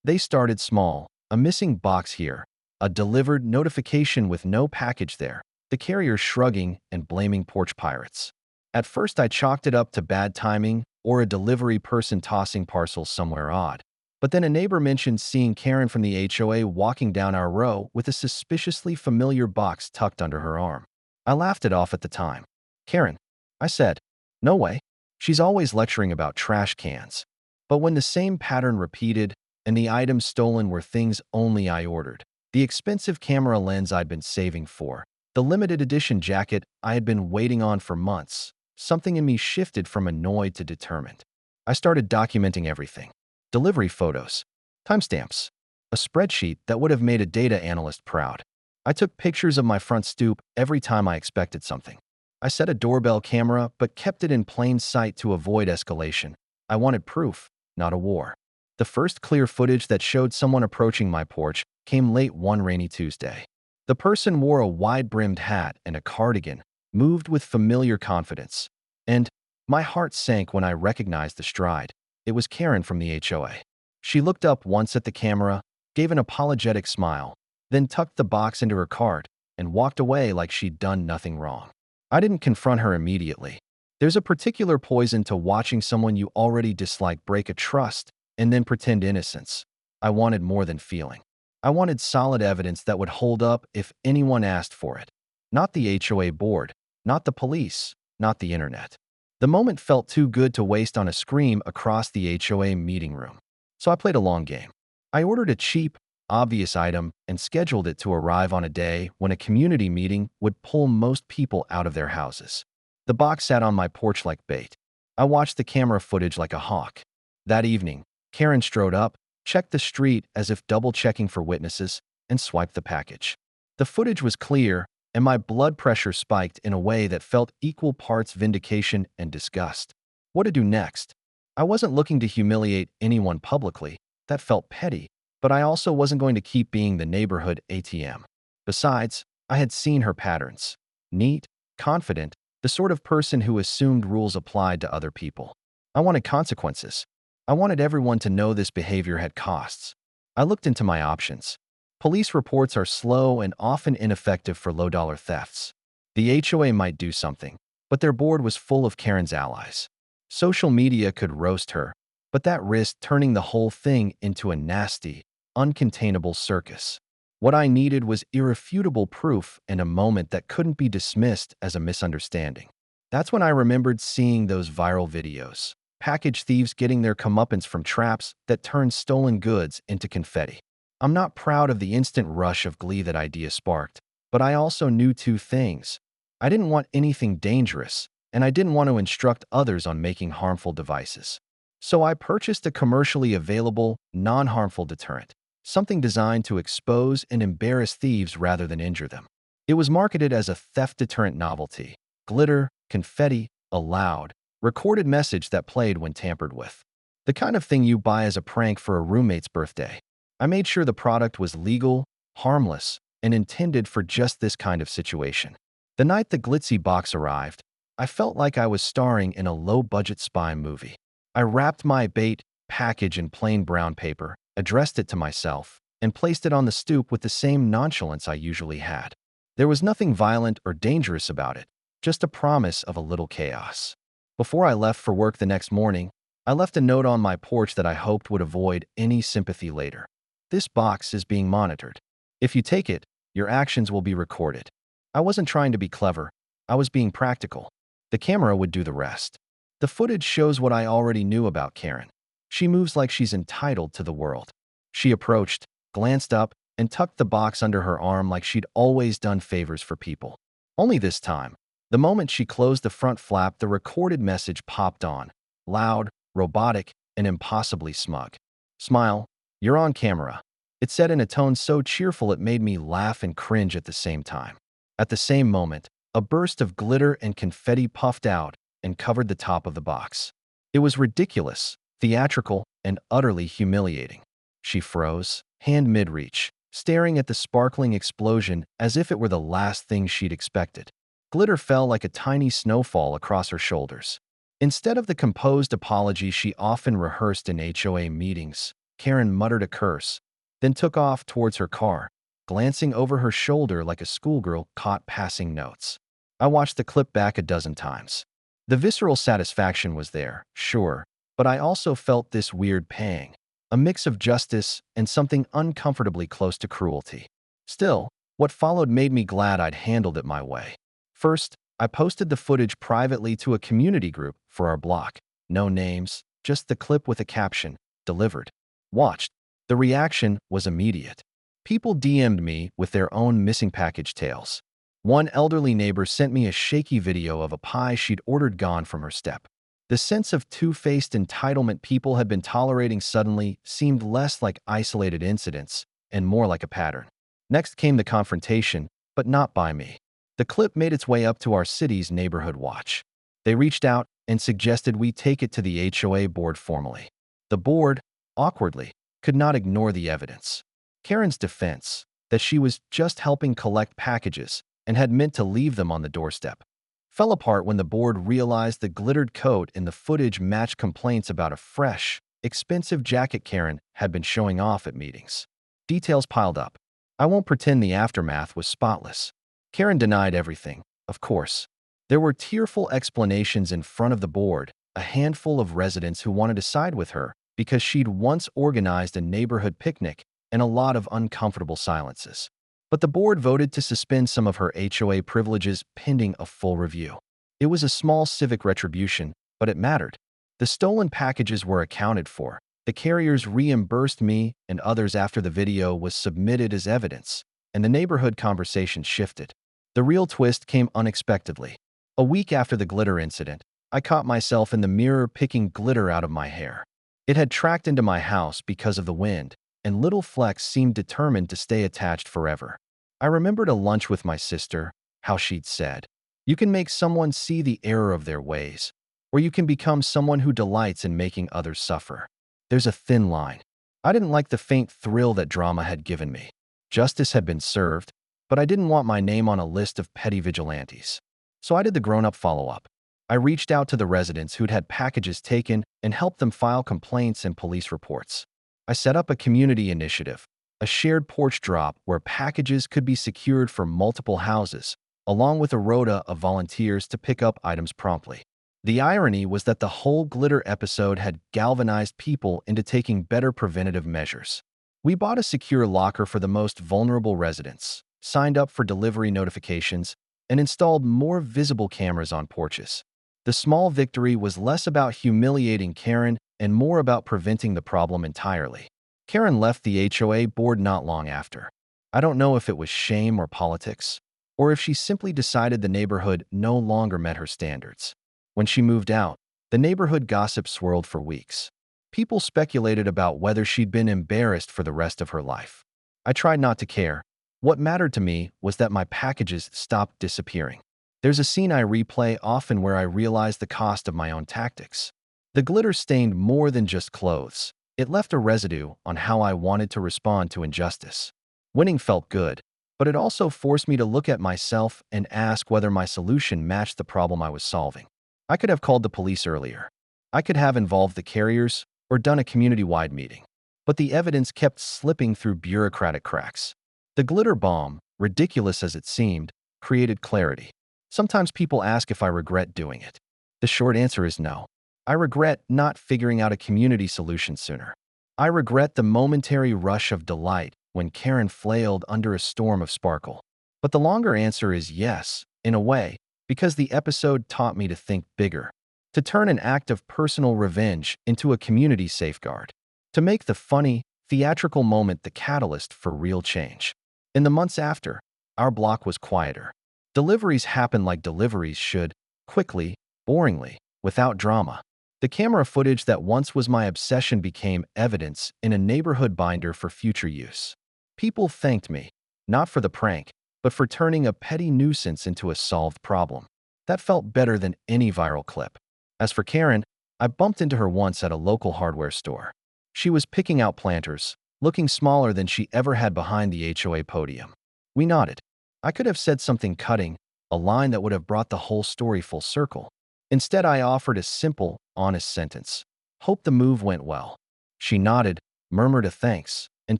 They started small, a missing box here, a delivered notification with no package there, the carrier shrugging and blaming porch pirates. At first I chalked it up to bad timing or a delivery person tossing parcels somewhere odd. But then a neighbor mentioned seeing Karen from the HOA walking down our row with a suspiciously familiar box tucked under her arm. I laughed it off at the time. "Karen," I said. "No way. She's always lecturing about trash cans." But when the same pattern repeated and the items stolen were things only I ordered, the expensive camera lens I'd been saving for, the limited edition jacket I had been waiting on for months, something in me shifted from annoyed to determined. I started documenting everything. Delivery photos, timestamps, a spreadsheet that would have made a data analyst proud. I took pictures of my front stoop every time I expected something. I set a doorbell camera but kept it in plain sight to avoid escalation. I wanted proof, not a war. The first clear footage that showed someone approaching my porch came late one rainy Tuesday. The person wore a wide-brimmed hat and a cardigan, moved with familiar confidence. And my heart sank when I recognized the stride. It was Karen from the HOA. She looked up once at the camera, gave an apologetic smile, then tucked the box into her cart and walked away like she'd done nothing wrong. I didn't confront her immediately. There's a particular poison to watching someone you already dislike break a trust and then pretend innocence. I wanted more than feeling. I wanted solid evidence that would hold up if anyone asked for it. Not the HOA board, not the police, not the internet. The moment felt too good to waste on a scream across the HOA meeting room. So I played a long game. I ordered a cheap, obvious item and scheduled it to arrive on a day when a community meeting would pull most people out of their houses. The box sat on my porch like bait. I watched the camera footage like a hawk. That evening, Karen strode up, checked the street as if double-checking for witnesses, and swiped the package. The footage was clear, and my blood pressure spiked in a way that felt equal parts vindication and disgust. What to do next? I wasn't looking to humiliate anyone publicly. That felt petty, but I also wasn't going to keep being the neighborhood ATM. Besides, I had seen her patterns. Neat, confident, the sort of person who assumed rules applied to other people. I wanted consequences. I wanted everyone to know this behavior had costs. I looked into my options. Police reports are slow and often ineffective for low-dollar thefts. The HOA might do something, but their board was full of Karen's allies. Social media could roast her, but that risked turning the whole thing into a nasty, uncontainable circus. What I needed was irrefutable proof and a moment that couldn't be dismissed as a misunderstanding. That's when I remembered seeing those viral videos. Package thieves getting their comeuppance from traps that turned stolen goods into confetti. I'm not proud of the instant rush of glee that idea sparked, but I also knew two things. I didn't want anything dangerous, and I didn't want to instruct others on making harmful devices. So I purchased a commercially available, non-harmful deterrent, something designed to expose and embarrass thieves rather than injure them. It was marketed as a theft deterrent novelty. Glitter, confetti, a loud, recorded message that played when tampered with. The kind of thing you buy as a prank for a roommate's birthday. I made sure the product was legal, harmless, and intended for just this kind of situation. The night the glitzy box arrived, I felt like I was starring in a low-budget spy movie. I wrapped my bait package in plain brown paper, addressed it to myself, and placed it on the stoop with the same nonchalance I usually had. There was nothing violent or dangerous about it, just a promise of a little chaos. Before I left for work the next morning, I left a note on my porch that I hoped would avoid any sympathy later. This box is being monitored. If you take it, your actions will be recorded. I wasn't trying to be clever. I was being practical. The camera would do the rest. The footage shows what I already knew about Karen. She moves like she's entitled to the world. She approached, glanced up, and tucked the box under her arm like she'd always done favors for people. Only this time, the moment she closed the front flap, the recorded message popped on, loud, robotic, and impossibly smug. "Smile, you're on camera." It said in a tone so cheerful it made me laugh and cringe at the same time. At the same moment, a burst of glitter and confetti puffed out and covered the top of the box. It was ridiculous, theatrical, and utterly humiliating. She froze, hand mid-reach, staring at the sparkling explosion as if it were the last thing she'd expected. Glitter fell like a tiny snowfall across her shoulders. Instead of the composed apology she often rehearsed in HOA meetings, Karen muttered a curse, then took off towards her car, glancing over her shoulder like a schoolgirl caught passing notes. I watched the clip back a dozen times. The visceral satisfaction was there, sure, but I also felt this weird pang, a mix of justice and something uncomfortably close to cruelty. Still, what followed made me glad I'd handled it my way. First, I posted the footage privately to a community group for our block. No names, just the clip with a caption, "Delivered." Watched. The reaction was immediate. People DM'd me with their own missing package tales. One elderly neighbor sent me a shaky video of a pie she'd ordered gone from her step. The sense of two-faced entitlement people had been tolerating suddenly seemed less like isolated incidents and more like a pattern. Next came the confrontation, but not by me. The clip made its way up to our city's neighborhood watch. They reached out and suggested we take it to the HOA board formally. The board, awkwardly, could not ignore the evidence. Karen's defense, that she was just helping collect packages and had meant to leave them on the doorstep, fell apart when the board realized the glittered coat in the footage matched complaints about a fresh, expensive jacket Karen had been showing off at meetings. Details piled up. I won't pretend the aftermath was spotless. Karen denied everything, of course. There were tearful explanations in front of the board, a handful of residents who wanted to side with her because she'd once organized a neighborhood picnic, and a lot of uncomfortable silences. But the board voted to suspend some of her HOA privileges pending a full review. It was a small civic retribution, but it mattered. The stolen packages were accounted for. The carriers reimbursed me and others after the video was submitted as evidence, and the neighborhood conversation shifted. The real twist came unexpectedly. A week after the glitter incident, I caught myself in the mirror picking glitter out of my hair. It had tracked into my house because of the wind, and little flecks seemed determined to stay attached forever. I remembered a lunch with my sister, how she'd said, "You can make someone see the error of their ways, or you can become someone who delights in making others suffer." There's a thin line. I didn't like the faint thrill that drama had given me. Justice had been served, but I didn't want my name on a list of petty vigilantes. So I did the grown-up follow-up. I reached out to the residents who'd had packages taken and helped them file complaints and police reports. I set up a community initiative, a shared porch drop where packages could be secured for multiple houses, along with a rota of volunteers to pick up items promptly. The irony was that the whole glitter episode had galvanized people into taking better preventative measures. We bought a secure locker for the most vulnerable residents, signed up for delivery notifications, and installed more visible cameras on porches. The small victory was less about humiliating Karen and more about preventing the problem entirely. Karen left the HOA board not long after. I don't know if it was shame or politics, or if she simply decided the neighborhood no longer met her standards. When she moved out, the neighborhood gossip swirled for weeks. People speculated about whether she'd been embarrassed for the rest of her life. I tried not to care. What mattered to me was that my packages stopped disappearing. There's a scene I replay often where I realize the cost of my own tactics. The glitter stained more than just clothes. It left a residue on how I wanted to respond to injustice. Winning felt good, but it also forced me to look at myself and ask whether my solution matched the problem I was solving. I could have called the police earlier. I could have involved the carriers or done a community-wide meeting. But the evidence kept slipping through bureaucratic cracks. The glitter bomb, ridiculous as it seemed, created clarity. Sometimes people ask if I regret doing it. The short answer is no. I regret not figuring out a community solution sooner. I regret the momentary rush of delight when Karen flailed under a storm of sparkle. But the longer answer is yes, in a way, because the episode taught me to think bigger, to turn an act of personal revenge into a community safeguard, to make the funny, theatrical moment the catalyst for real change. In the months after, our block was quieter. Deliveries happened like deliveries should, quickly, boringly, without drama. The camera footage that once was my obsession became evidence in a neighborhood binder for future use. People thanked me, not for the prank, but for turning a petty nuisance into a solved problem. That felt better than any viral clip. As for Karen, I bumped into her once at a local hardware store. She was picking out planters, looking smaller than she ever had behind the HOA podium. We nodded. I could have said something cutting, a line that would have brought the whole story full circle. Instead, I offered a simple, honest sentence. "Hope the move went well." She nodded, murmured a thanks, and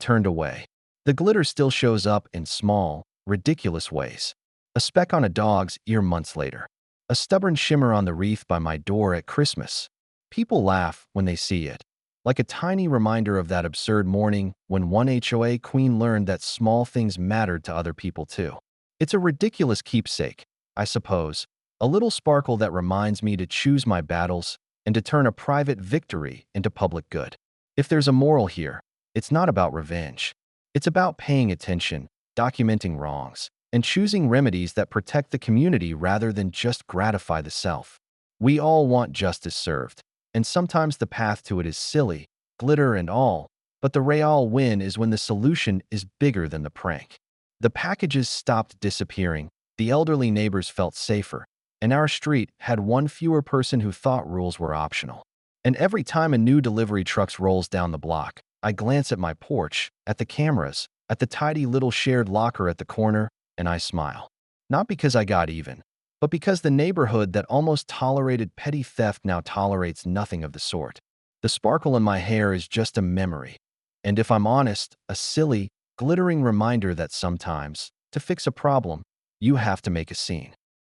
turned away. The glitter still shows up in small, ridiculous ways. A speck on a dog's ear months later. A stubborn shimmer on the wreath by my door at Christmas. People laugh when they see it, like a tiny reminder of that absurd morning when one HOA queen learned that small things mattered to other people too. It's a ridiculous keepsake, I suppose, a little sparkle that reminds me to choose my battles and to turn a private victory into public good. If there's a moral here, it's not about revenge. It's about paying attention, documenting wrongs, and choosing remedies that protect the community rather than just gratify the self. We all want justice served, and sometimes the path to it is silly, glitter and all, but the real win is when the solution is bigger than the prank. The packages stopped disappearing, the elderly neighbors felt safer, and our street had one fewer person who thought rules were optional. And every time a new delivery truck rolls down the block, I glance at my porch, at the cameras, at the tidy little shared locker at the corner, and I smile. Not because I got even, but because the neighborhood that almost tolerated petty theft now tolerates nothing of the sort. The sparkle in my hair is just a memory, and if I'm honest, a silly, glittering reminder that sometimes, to fix a problem, you have to make a scene.